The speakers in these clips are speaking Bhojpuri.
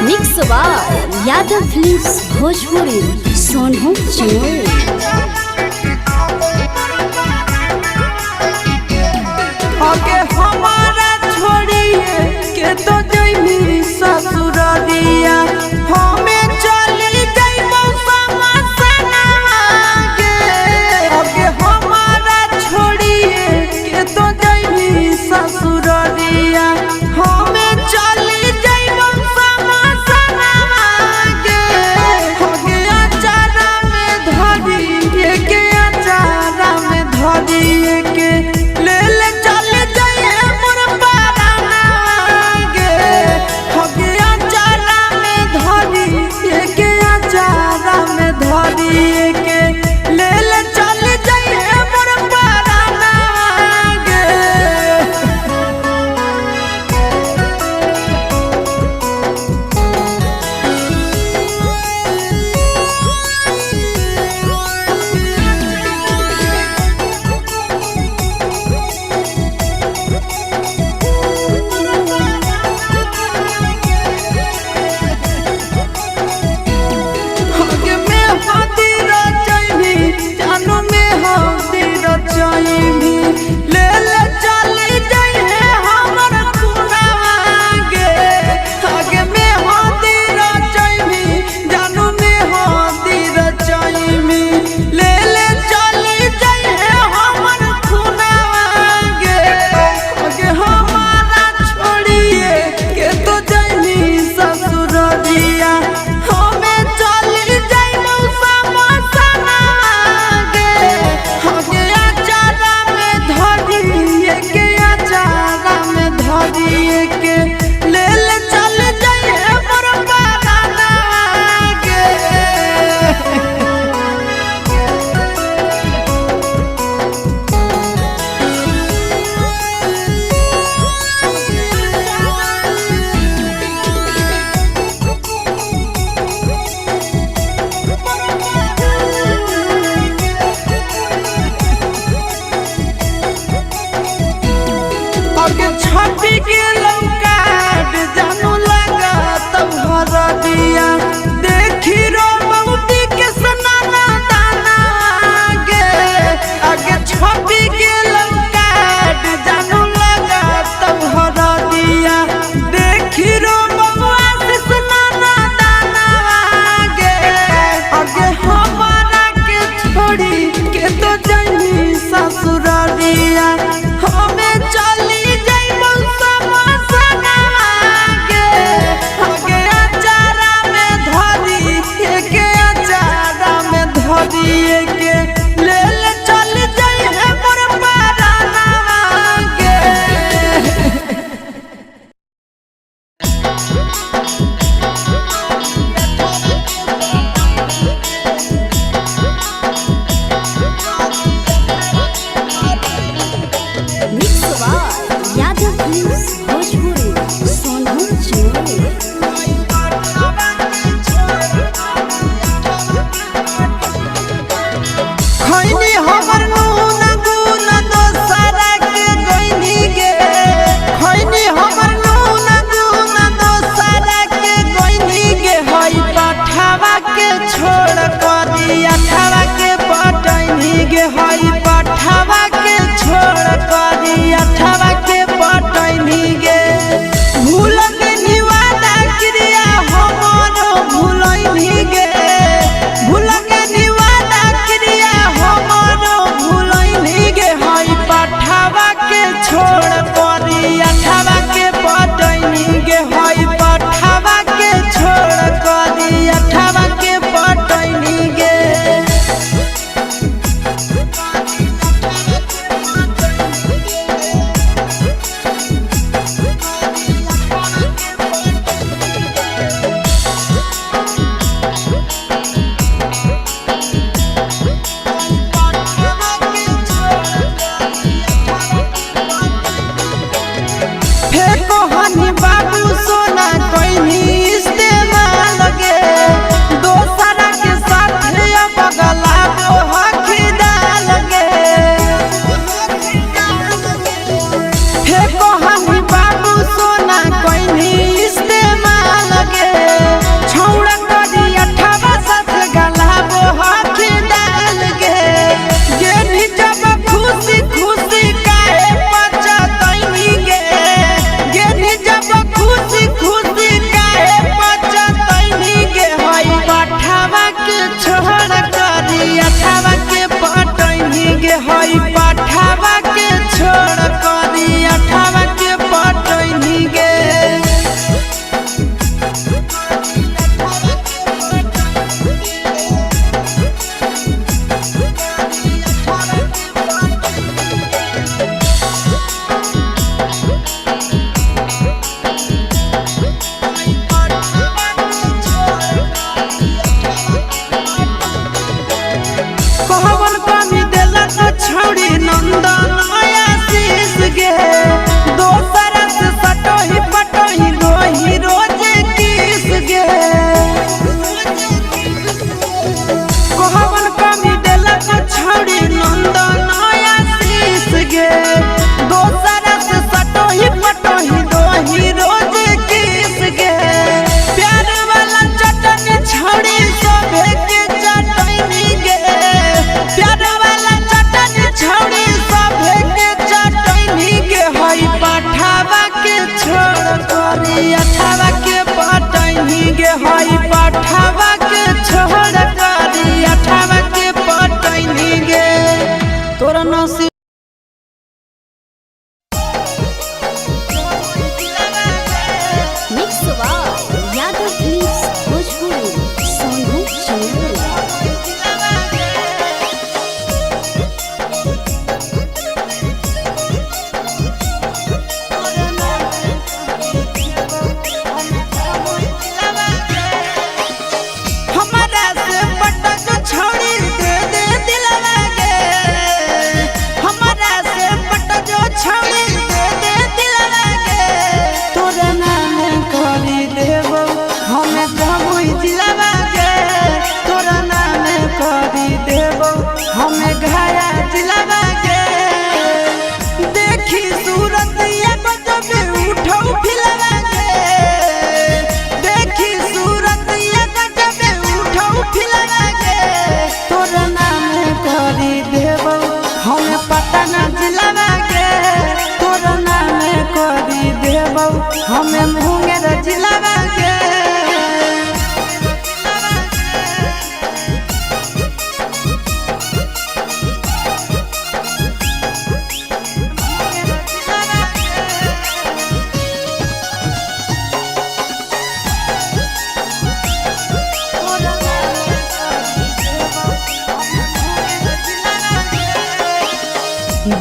Mix by Yadav films Bhojpuri Sonu Chinor. आगे हमारा छोड़िए के तो जइमी ससुरालिया हमें चली जइबो समसना गे। आगे हमारा छोड़िए के तो जइमी ससुरालिया हमें चली जइबो समसना गे। आगे अचारा में धरिए के अचारा में धरिए के ले ले चल जाइए मोर पाराना गे।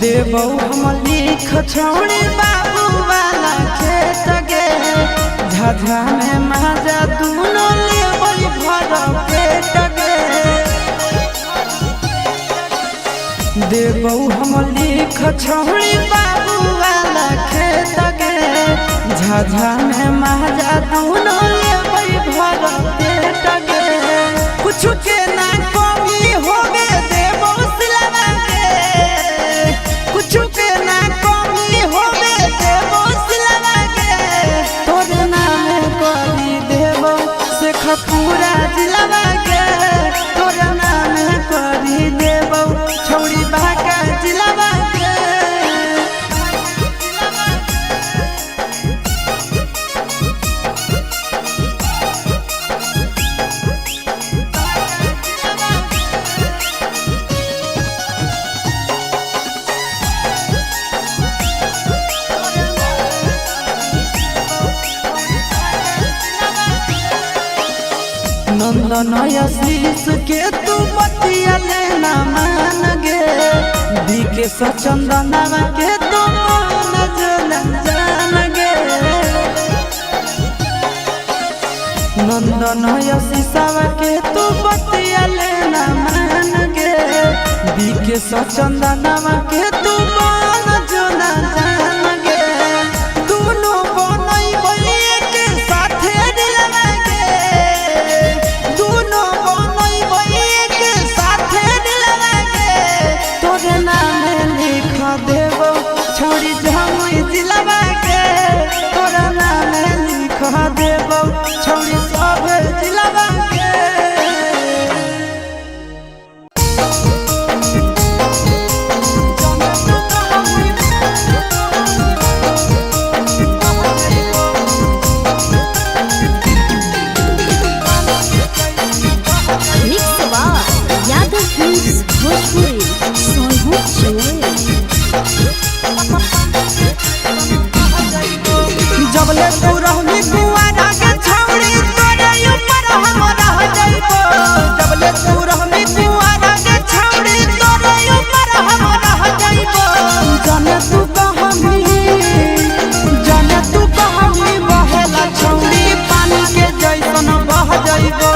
देबौ हम लिख छोड़ी बाबू वाला खेत गे झाझा में माजा दूनो लेबै भर पेट गे देबौ हम लिख छोड़ी बाबू वाला खेत गे झाझा में माजा दूनो लेबै भर पेट गे कुछ के ना कमी होगे देबौ सिलवा के कुछ के ना कमी होगे देबौ सिलवा के तोर नाम करी देबौ से खपूरा जिलवा के तोर नाम करी देबौ छौड़ी बाका जिलवा के नंदन आशीष के तू बतिया लेना मान गे बीके सचंदनवा के तू मान जान गे नंदन आशीषवा के तू बतिया लेना मान गे बीके सचंदनवा के तू मान जान गे दोनों बनैबै के साथे दिलवा के दोनों बनैबै के साथे दिलवा के तोरे नाम लिख देबौ छोड़ी जमुई जिलवा के तोरा नाम लिख देबौ छोड़ी सब जिलवा के मिक्स बार यादव फिल्म्स भोजपुरी सोनू चुनरी। जबले तू रहनी कुआरा के छौड़ी तोरे ऊपर हम रह जाइबो जबले तू रहनी कुआरा के छौड़ी तोरे ऊपर हम रह जाइबो जाने तू कहानी बहेला छौड़ी पानी के जैसन बह जाइबो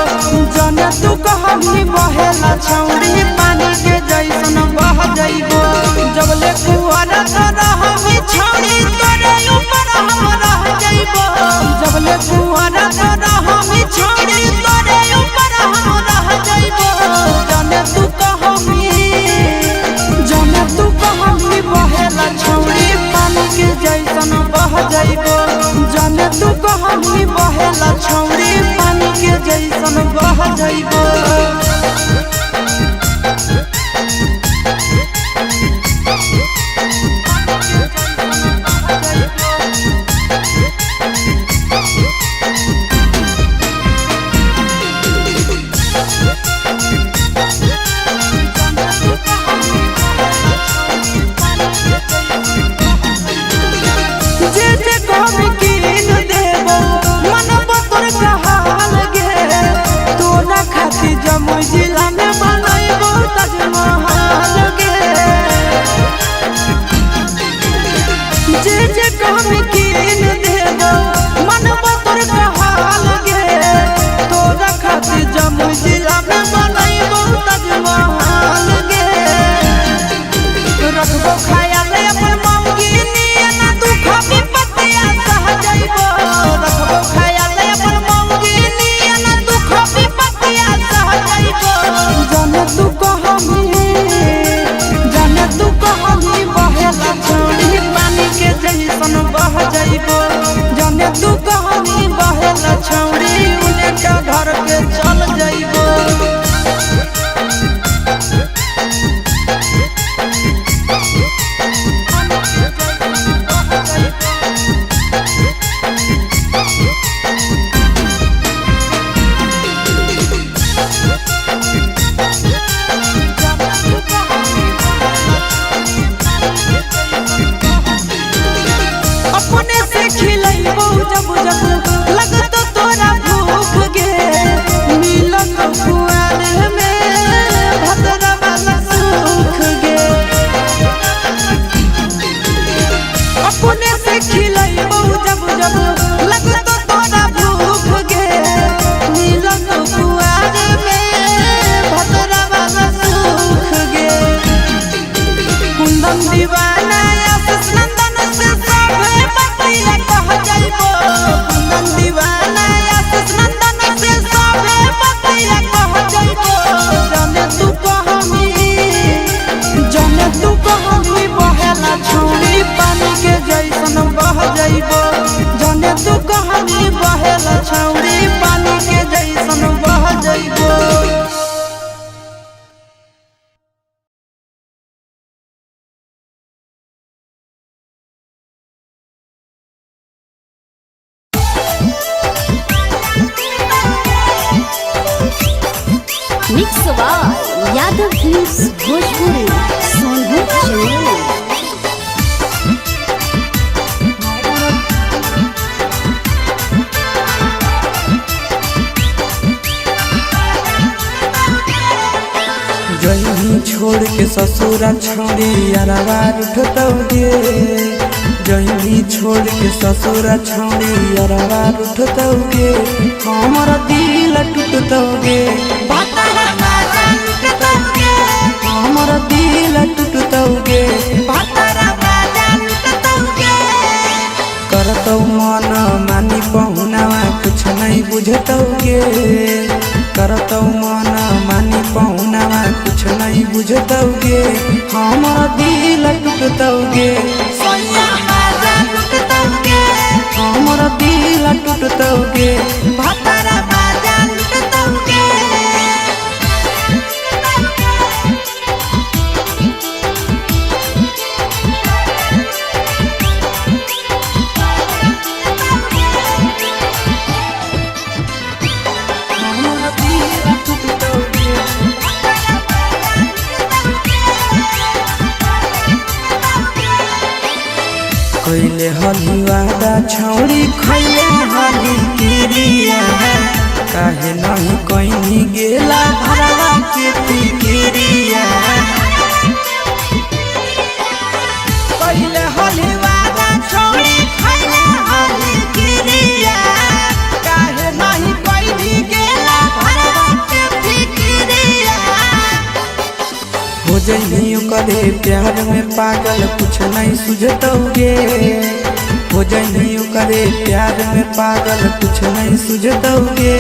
जाने तू कहानी बहेला छौड़ी पानी के जैसन बह जाइबो जबले कुआरा रहनी छौड़ी तोरे ऊपर हम रह जाइबो जबले कुआरा रहनी छौड़ी तोरे ऊपर हम रह जाइबो जाने तू कहानी बहेला छौड़ी पानी के जैसन बह जाइबो जाने तू कहानी बहेला छौड़ी पानी के जैसन बह जाइबो खातिर यादव फिल्म्स भोजपुरी सोनू चौरसिया। जही छोड़ के ससुरा छोड़ी अरवा उठतौगे, जही छोड़ के ससुरा छोड़ी अरवा उठतौगे, हमर दिल टूटतौगे, हमर दिल टूटतौगे, करतौ मन मानी पहुनावा कुछ नहीं बुझतौगे, करतौ मन मानी पहुनावा कुछ नहीं बुझतौगे, हमर दिल टूटतौगे, हमर दिल टूटतौगे। कैले हलुआदा छौड़ी खैले हली किरिया, काहे नहीं कहीं गेला भरवा के फिकिरिया, कैले हलुआदा छौड़ी खैले हली किरिया, काहे नहीं कहीं गेला भरवा के फिकिरिया। हो जइनी ओकरे प्यार में पागल कुछ नहीं सुझतौगे, हो जइनी ओकरे प्यार में पागल कुछ नहीं सुझतौगे,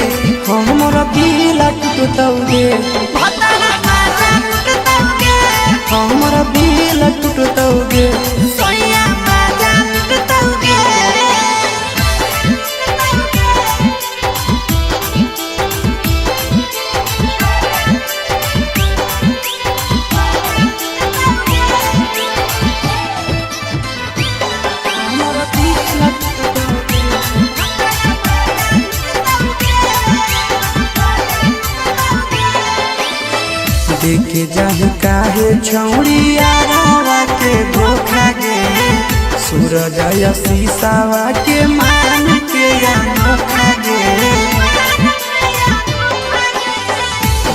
हमर दिल टूटतौगे, हमर दिल टूटतौगे। देखे जाहि काहे छौड़ी आरावा के धोखा गे, सूरज या शीशावा के मान के अनोखा गे,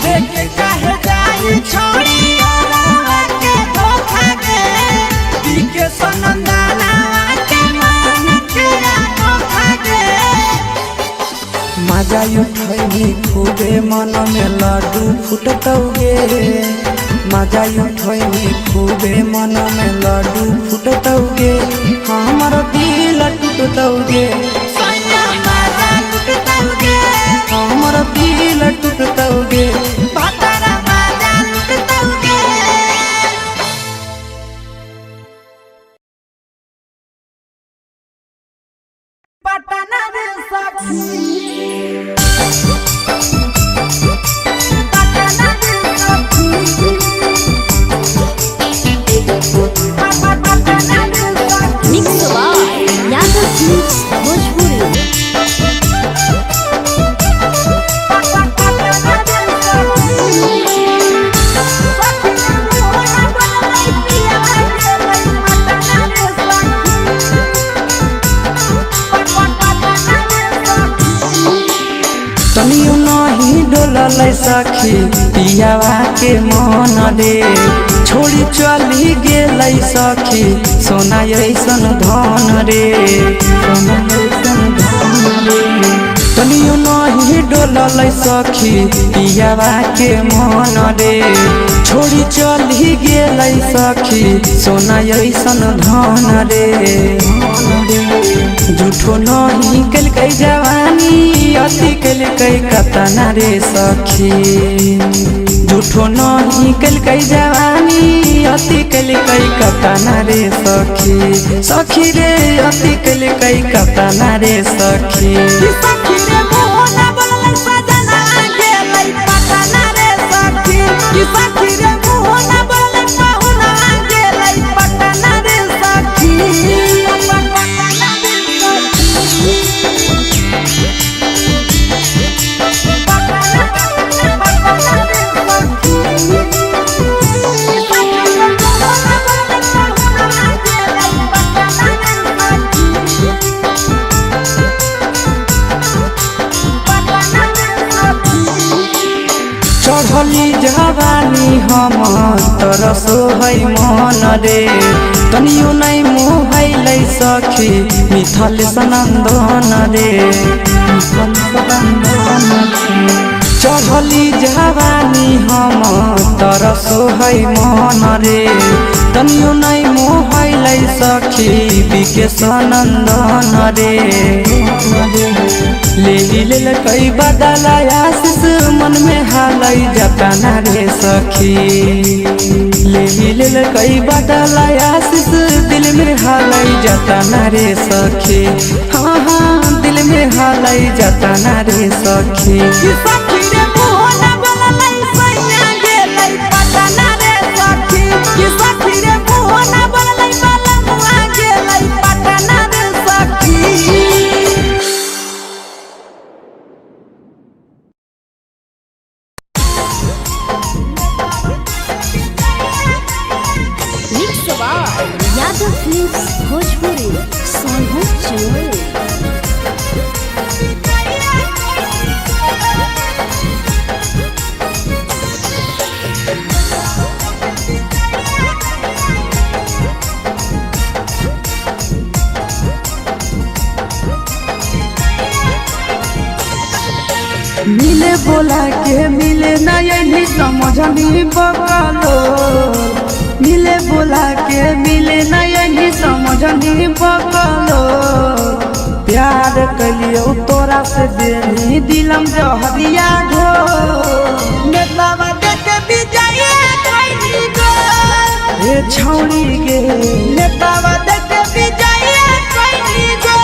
देखे काहे जाहि छौड़ी आरावा के धोखा गे, दिखे सनंदाना के मान के अनोखा गे। मजा उठैनी खूबे मन में लड्डू फुटतौगे, मजा उठैनी खूबे मन में लड्डू फुटतौगे, हमर दिल टूटतौगे, हमर दिल टूटतौगे। Mix by Yadav films Bhojpuri. तनियो नहीं डोलल सखी पियावा के मन रे, छोड़ी चली गेल सखी सोना ऐसन धन रे, सोना ऐसन धन रे। तनियो नहीं डोलल सखी पियावा के मन रे, छोड़ी चली गेल सखी सोना ऐसन धन रे। झूठो नहीं कलकै जवानी अति कलकै कतना रे सखी, झूठो नहीं कलकै जवानी अति कलकै कतना रे सखी, सखी रे अति कलकै कतना रे सखी। हम तरसो है मन रे तनियो नहीं मोहैलै सखी मिथल सनंदन रे चढ़ली जवानी हम तरसो है मन रे तनियो नहीं मोहैलै सखी बिके सनंदन रे ले कई बदला आशीष मन में हालै जतना रे सखी ले कई बदला आशीष दिल में हालै जतना रे सखी हाँ हाँ दिल में हालै जतना रे सखी यादव फिल्म्स भोजपुरी सोनू चैनल। मिले बोला के मिले नहीं समझनी बकलो मिले बोला के मिले नहीं समझनी बकलो प्यार कलियो तोरा से देनी दिलम जहरिया घो नेतावा देखे बिजाए कोई गो ए छौड़ी गे नेतावा देखे बिजाए कोई गो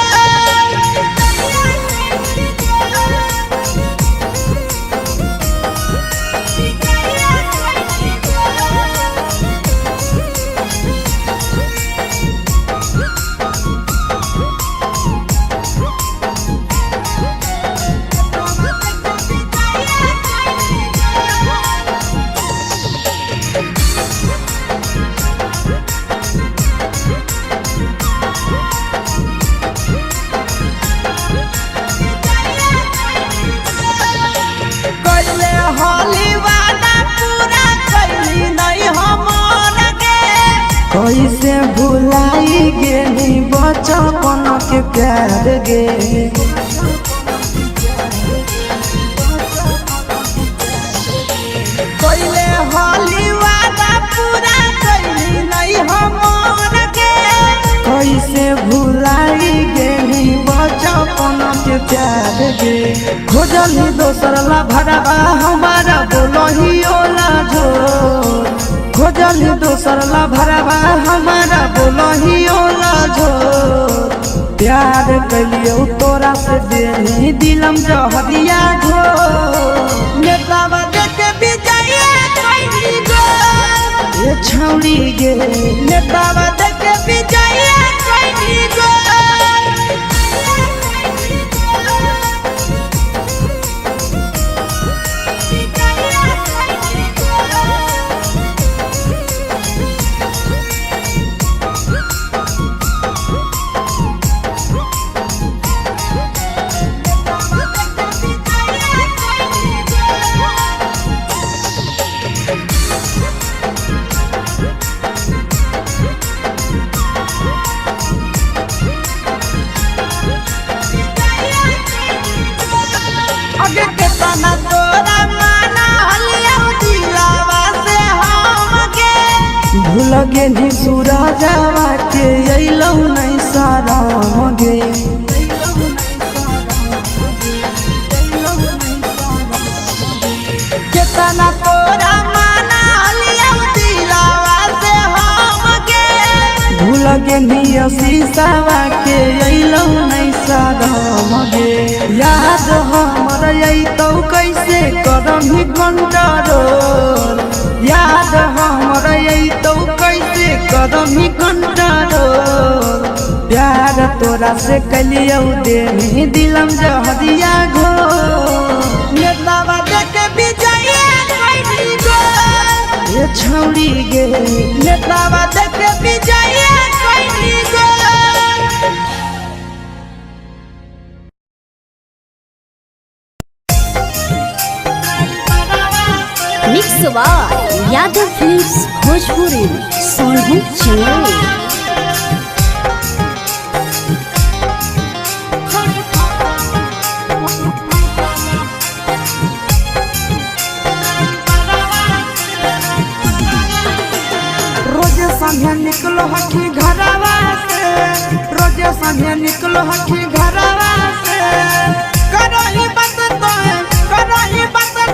कैसे भुलाई गेली बचपन के प्यार गे पहले होली वादा पूरा कैली नहीं हमर गे कैसे भुलाई गेली बचपन के प्यार गे खोजली दोसर ला भरवा हमारा बोलही ओला जो खोजली दोसर ला भरवा हमारा बोलही ओला झो प्यार कलियो तोरा से देनी दिलम जहरिया घो नेतावा देखे बिजाए कोई गो ये छौड़ी गे नेतावा देखे बिजाए कोई गो भूल गे सूरजवा के अइलौ नहीं साराम गे केतना तोरा माना लियौ दिलवा से हम गे भूल गे शीशावा के अइलौ नहीं साराम गे याद हमर अइतौ कैसे करम कंट्रोल याद हमर अइतौ कैसे करम कंट्रोल प्यार तोरा से कलियौ देनी दिलम जहरिया घो नेतावा देखे बिजाए कोई गो ये छौड़ी गे नेतावा देखे बिजाए कोई गो mix by Yadav films Bhojpuri Sonu Chandel. रोजे संगे निकलो हकी घरवा से, रोजे संगे निकलो हकी घरवा से, करही बात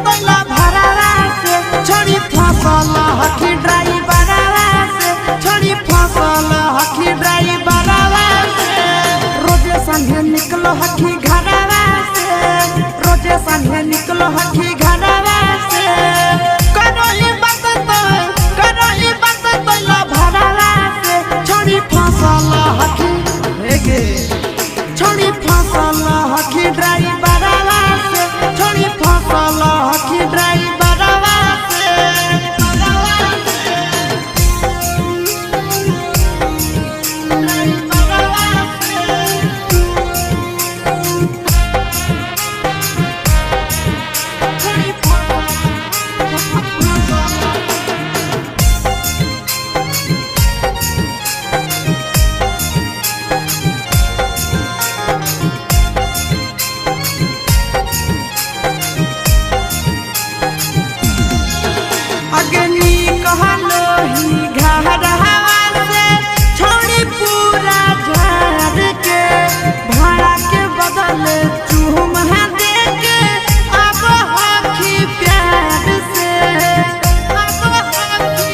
तो ला भरावा से, छोड़ी फसल हकी ड्राइवरवा से, छोड़ी फसल हकी ड्राइवरवा से। रोजे संगे निकलो हकी घरवा से, रोजे संगे निकलो हकी घरवा से, करही बात तो ला भरावा से, छोड़ी फसल हकी छोड़ी फसल हकी ड्राइवरवा से, छोड़ी फसल हकी ड्राइवरवा से। अग्नि कहलो ही घरवा से, छोड़ी पूरा झाड़ के, भाड़ा के बदले चूमा दे के, अब हकी प्यार से, अब हकी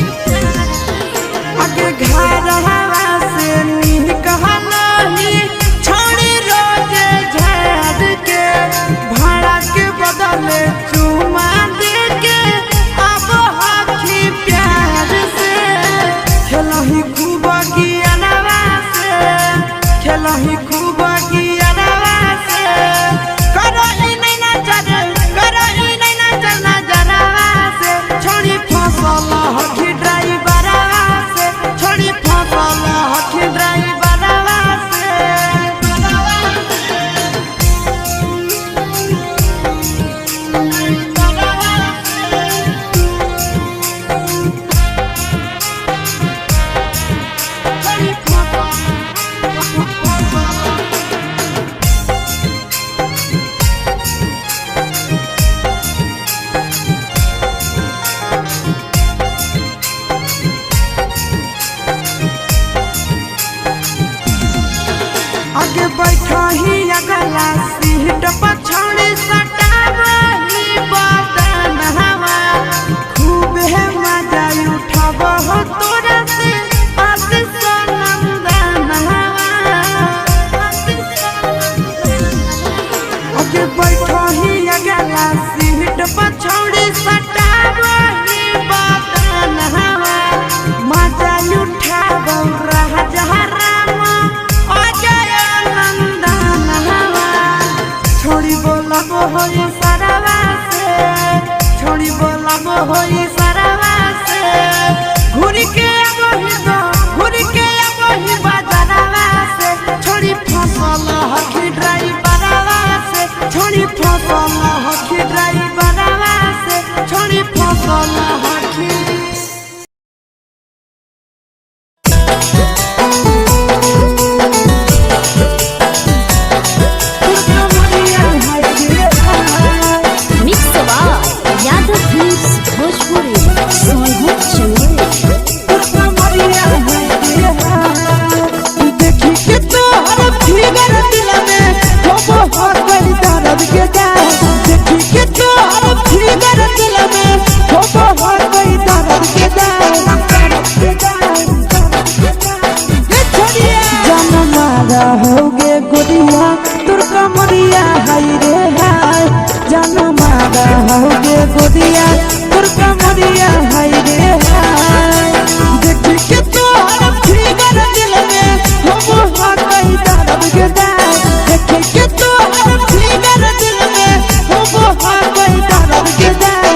अगे घरवा से नी कहलो ही, छोड़ी रोजे झाड़ के, भाड़ा के बदले चूमा दे के, खेलही खूब गियानवा से, खेलही खूब गियानवा से, करही नहीं नजर नजरवा से, छोड़ी फसल हकी ड्राइवरवा से, छोड़ी फसल हकी ड्राइवरवा से। आगे बैठा ही अगला सीट पर, छोड़ी सटावही बदन हवा, खूब है मजा उठाव हो तोरा से, आशीष नंदन हवा। आगे बैठा ही अगला सीट पर, छोड़ी सटावही बदन हवा, मजा उठाव रह जहाँ छोड़ी बोलब होई सरवा से, छोड़ी बोलब होई सरवा से, घूरी के अबही दो, घूरी के अबही बाजारवा से, छोड़ी फसल हकी ड्राइवरवा से, छोड़ी फसल हकी ड्राइवरवा से, छोड़ी फसल हकी। यादव फिल्म्स भोजपुरी सोनू चंदेल। देखी के तोहर फिगर दिल में हो बहुत बड़ी दर्द के जाए, देखी के तोहर फिगर दिल में हो बहुत बड़ी दर्द के जाए। जन मारा होगे गोरिया तुर कमरिया हाय रे हाय, जन मारा होगे गोरिया तुर कमरिया हाय रे हाय। देखी के तोहर फिगर दिल में हो बहुत बड़ी दर्द के जाए, देखी के तोहर फिगर दिल में हो बहुत बड़ी दर्द के जाए।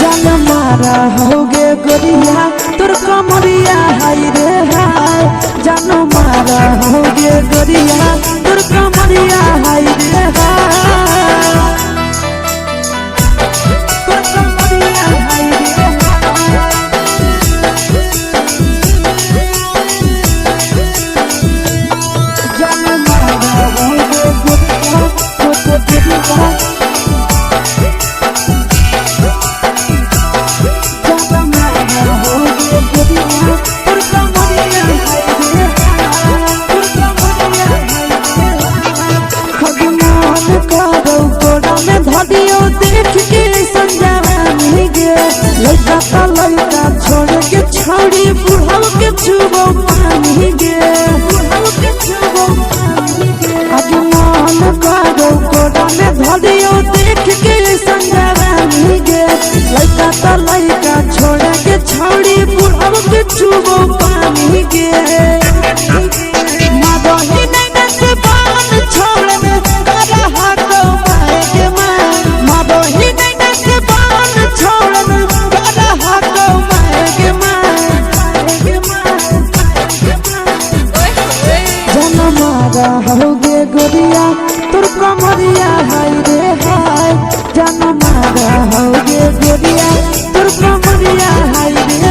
जन मारा होगे गोरिया तुर कमरिया हाय रे हाय, जन मारा होगे गोरिया तुर कमरिया हाय रे हाय। पानी गे आगे मन करो कोड़ा में धरियो देख के संजवानी गे लइका तो लइका छोड़ के छौड़ी बुढ़ाऊ के चुबो पानी गे मादही नैना से बान छोड़ में करा हाथों माए गे माँ मादही नैना से बान छोड़ में करा हाथों माए गे माँ जनमारा होगे गोरिया तुर कमरिया हाय रे हाय जनमारा होगे गोरिया तुर कमरिया हाय रे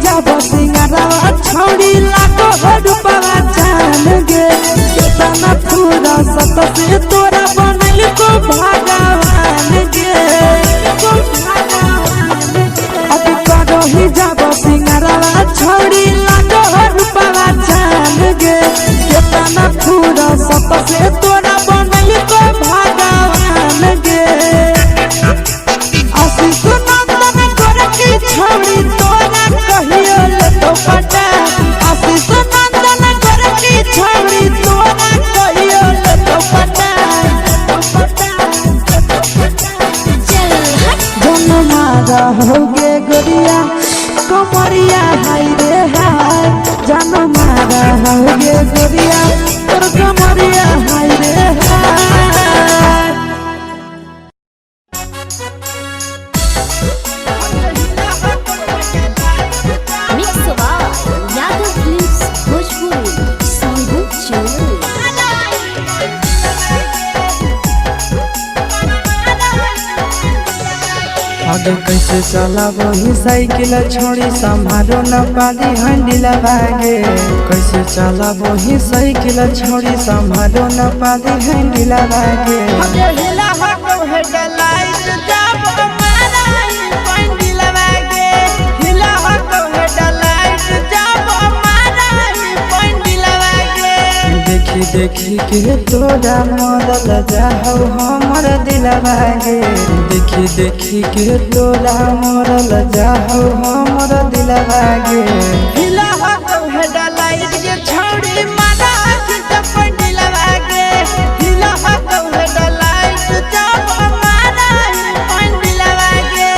जब सिंगारा छौड़ी लाखो रुपया जान गे केतना पूरा सत से तोरा बनल को भगवान गे अभी करो ही जब सिंगारा छौड़ी लाखो रुपया जान गे केतना पूरा सत से तोरा बनल को भगवान गे आशीष नंदन कर की छौड़ी तोरा कहियो ले तो पटा आशीष नंदन कर की छौड़ी तोरा कहियो ले तो पटा जनमारा होगे गोरिया कमरिया हाय रे हाय जनमारा होगे गोरिया तोर कमरिया हाय रे हाय mix by Yadav films Bhojpuri Sonu Chandra आगे कैसे चला वही साइकिल छोड़ी संभालो न पाली हंडिला भागे कैसे चला वही साइकिल छोड़ी संभालो न पाली हंडिला भागे हिला हटो हेडलाइट जब माराई पंडिला भागे हिला हटो हेडलाइट जब माराई पंडिला भागे देखी देखी के तोरा मदल जाओ हमर दिला भागे देखी देखी के तोरा मरल जाओ हमर दिला भागे हिला हटो हेडलाइट के छौड़ी मारा पंडिला भागे हिला हटो हेडलाइट जब माराई पंडिला भागे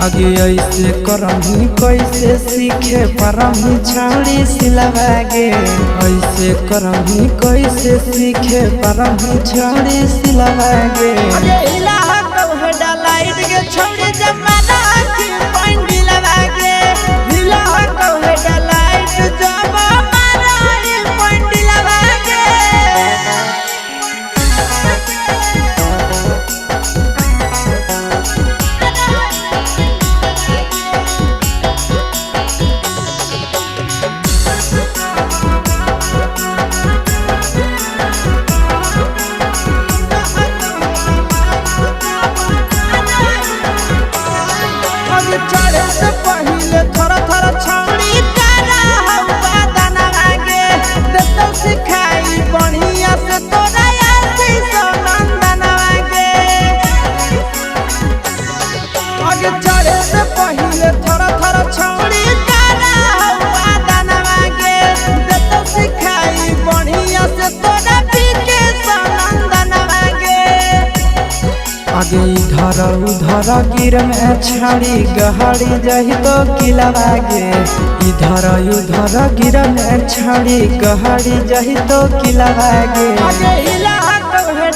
आगे ऐसे करही कैसे सीखे परही छौड़ी सिलवागे ऐसे करही कैसे सीखे परही छौड़ी सिलवागे हिला हटो हेडलाइट के छौड़ी जमाना की पंडिला भागे हिला हटो हेडलाइट जब माराई पंडिला भागे आगे इधर उधर गिर में छड़ी गहरी जही तो किला गे इधर उधर गिर में छड़ी गहरी जही तो किला गे